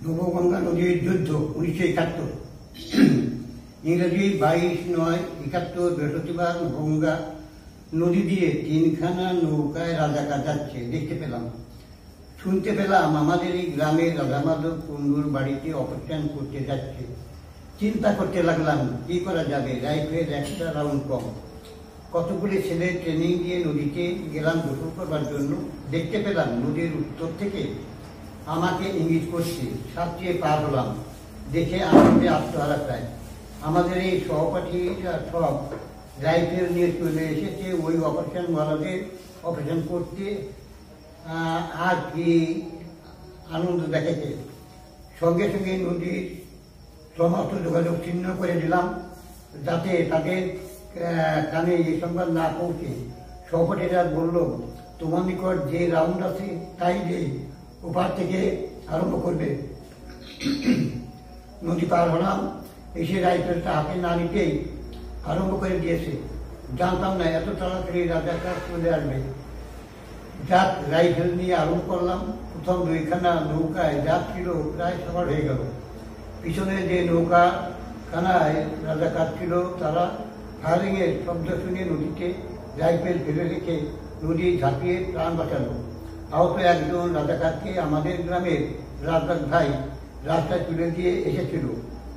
নবগঙ্গা নদীর যুদ্ধ 1971। ইংরেজি 22/9/71 বৃহস্পতিবার গঙ্গা নদী দিয়ে 3খানা নৌকায় রাজাকার যাচ্ছে দেখতে পেলাম। শুনতে পেলাম আমাদের এই গ্রামের রাধামাধব কুণ্ডুর বাড়িতে অপারেশন করতে যাচ্ছে। চিন্তা করতে লাগলাম কি করা যাবে, রাইফেল একটা রাউন্ড কম। কতগুলি ছেলে ট্রেনিং দিয়ে নদীতে গেলাম গোসল করবার জন্য। দেখতে পেলাম নদীর উত্তর থেকে আমাকে ইঙ্গিত করছে, সাঁতরিয়ে পার হলাম। দেখে আনন্দে আত্মহারা প্রায়। আমাদের এই সহপাঠীরা সব রাইফেল নিয়ে চলে এসেছে ওই অপারেশন ওয়ালাদের অপারেশন করতে। আর কি আনন্দ দেখেছে। সঙ্গে সঙ্গে নদীর সমস্ত যোগাযোগ ছিন্ন করে দিলাম, যাতে তাদের কানে এই সংবাদ না পৌঁছে। সহপাঠীরা বলল, তোমার নিকট যে রাউন্ড আছে তাই যেই ওপার থেকে আরম্ভ করবে। নদী পার হলাম, এসে রাইফেলটা হাতে না নিতেই আরম্ভ করে দিয়েছে। জানতাম না এত তাড়াতাড়ি রাজাকার চলে আসবে। যাক, রাইফেল নিয়ে আরম্ভ করলাম। প্রথম 2খানা নৌকায় যাক ছিল প্রায় সবার হয়ে গেল। পিছনে যে নৌকা খানায় রাজাকার ছিল তারা ফায়ারিংয়ের শব্দ শুনে নদীতে রাইফেল ফেলে রেখে নদী ঝাঁপিয়ে প্রাণ বাঁচালো। আহত একজন রাজাকারকে আমাদের গ্রামের রাজাক ভাই রাস্তায় তুলে দিয়ে এসেছিল।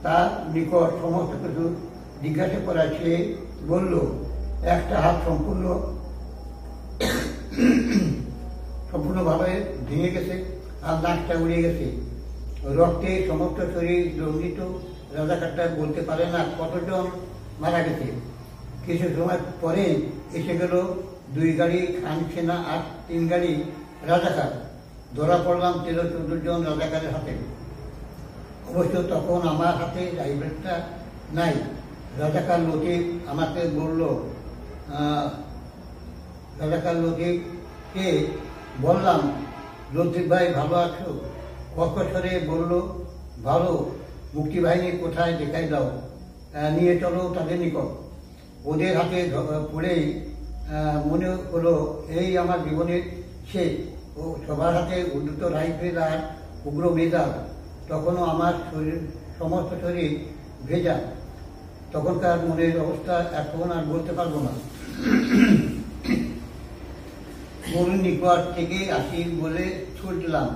তার নিকট সমস্ত কিছু জিজ্ঞাসা করা, সে বলল একটা হাত সম্পূর্ণভাবে ভেঙে গেছে আর নাকটা উড়ে গেছে, রক্তে সমস্ত শরীর রঞ্জিত। রাজাকারটা বলতে পারে না কতজন মারা গেছে। কিছু সময় পরে এসে গেল 2 গাড়ি খান সেনা আর 3 গাড়ি রাজাকার। ধরা পড়লাম 13-14 জন রাজাকারের হাতে। অবশ্য তখন আমার হাতে রাইফেলটা নাই। রাজাকার লতিফ আমাকে বলল, রাজাকার লতিফকে বললাম, লতিফ ভাই ভালো আছো? কর্কশরে বলল, ভালো। মুক্তিবাহিনী কোথায় দেখাই দাও, নিয়ে চলো তাদের নিকট। ওদের হাতে পড়েই মনে হলো এই আমার জীবনের শেষ। ও সবার হাতে উদ্ধৃত রাইফেল আর উগ্র মেজাজ। তখনও আমার সমস্ত শরীর ভেজা। তখনকার মনের অবস্থা এখন আর বলতে পারবো না। মরুর নিকট থেকে আসি বলে ছুটলাম,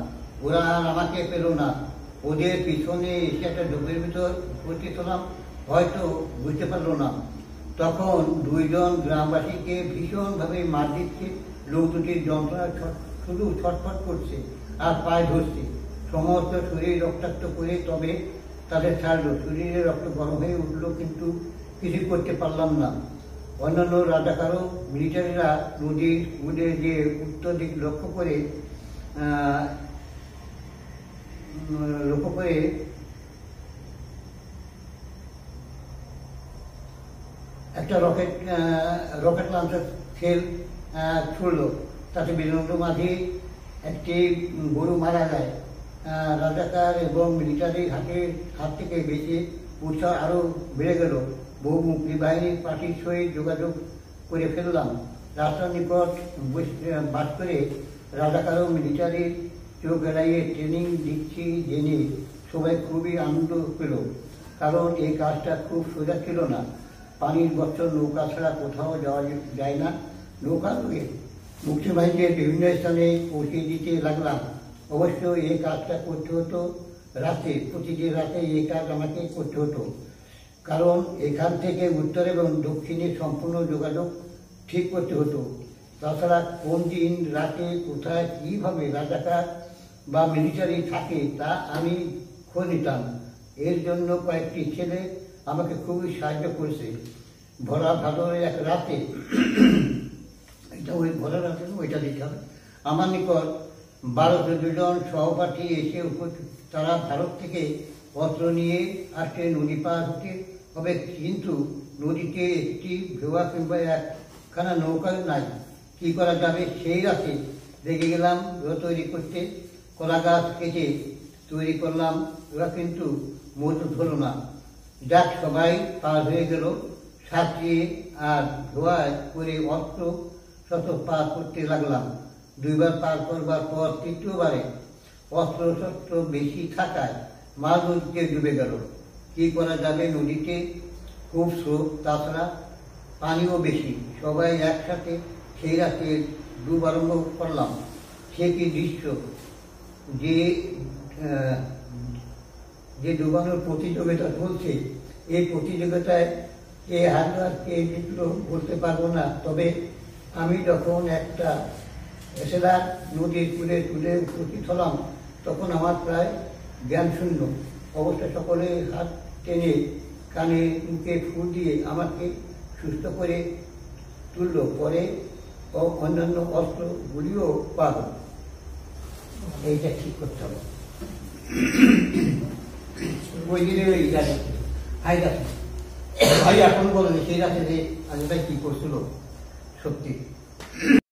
ওরা আর আমাকে পেল না। ওদের পিছনে এসে একটা ডোবের ভিতর উপস্থিত হলাম, হয়তো বুঝতে পারলো না। তখন 2 জন গ্রামবাসীকে ভীষণভাবে মার দিচ্ছে। লোক দুটির যন্ত্রণা শুধু ছটফট করছে আর পায়ে ধরছে। সমস্ত শরীর রক্তাক্ত করে তবে তাদের ছাড়লো। শরীরে রক্ত গরম হয়ে উঠলো, কিন্তু কিছু করতে পারলাম না। অন্যান্য রাজাকারও মিলিটারিরা নদীর উড়ে যে উত্তর দিক লক্ষ্য করে একটা রকেট লঞ্চার খেল ছুড়ল। তাতে বিনন্দ মাঝি একটি গরু মারা যায়। রাজাকার এবং মিলিটারি হাত থেকে বেঁচে উৎসাহ আরো বেড়ে গেল। বহু মুক্তি বাহিনীর পার্টির সহিত যোগাযোগ করে ফেললাম। রাস্তার নিকট বাস করে রাজাকার ও মিলিটারির চোখ এড়াইয়ে ট্রেনিং দিচ্ছি জেনে সবাই খুবই আনন্দ পেল। কারণ এই কাজটা খুব সোজা ছিল না। পানির বছর নৌকা ছাড়া কোথাও যাওয়া যায় না। নৌকা দিয়ে মুক্তি বাহিনীকে বিভিন্ন স্থানে পৌঁছে দিতে লাগলাম। অবশ্য এই কাজটা করতে হতো রাতে। প্রতিদিন রাতে এই কাজ আমাকে করতে হতো, কারণ এখান থেকে উত্তর এবং দক্ষিণে সম্পূর্ণ যোগাযোগ ঠিক করতে হতো। তাছাড়া কোন দিন রাতে কোথায় কীভাবে রাজাকার বা মিলিটারি থাকে তা আমি খোঁজ নিতাম। এর জন্য কয়েকটি ছেলে আমাকে খুবই সাহায্য করেছে। ভরা ভাদরের এক রাতে, এটা ওই ভরা রাতে ওইটা দিতে হবে, আমার নিকট 12-14 জন সহপাঠী এসে উপস্থিত। তারা ভারত থেকে অস্ত্র নিয়ে আসতে নদী পার হতে হবে, কিন্তু নদীতে একটি ভেওয়া কিংবা একখানা নৌকা নাই। কি করা যাবে? সেই রাতে লেগে গেলাম ওরা তৈরি করতে। কলা গাছ কেটে তৈরি করলাম, ওরা কিন্তু মজুত হলো না। যাক, সবাই পার হয়ে গেল। সাঁতরিয়ে আর ধোয়ায় করে অস্ত্র শত পার করতে লাগলাম। 2 বার পার করবার পর 3য় বারে অস্ত্রশস্ত্র বেশি থাকায় মাঝ নদীতে ডুবে গেল। কি করা যাবে, নদীতে খুব স্রোত, তাছাড়া পানিও বেশি। সবাই একসাথে সেই রাতে ডুব আরম্ভ করলাম। সে কি দৃশ্য! যে যে ডুবানোর প্রতিযোগিতা চলছে, এই প্রতিযোগিতায় কে হারলো আর কে জিতলো বলতে পারবো না। তবে আমি যখন একটা এসেলা নদীর কূলে তুলে উপস্থিত হলাম, তখন আমার প্রায় জ্ঞান শূন্য অবস্থা। সকলে হাত টেনে কানে মুখে ফুল দিয়ে আমাকে সুস্থ করে তুলল। পরে অন্যান্য অস্ত্রগুলিও পাবো। এইটা ঠিক করতে হবে। ওই দিনে ওই রাতে ভাই এখন বলেন সেই রাতে যে আজকে কি করছিল সত্যি।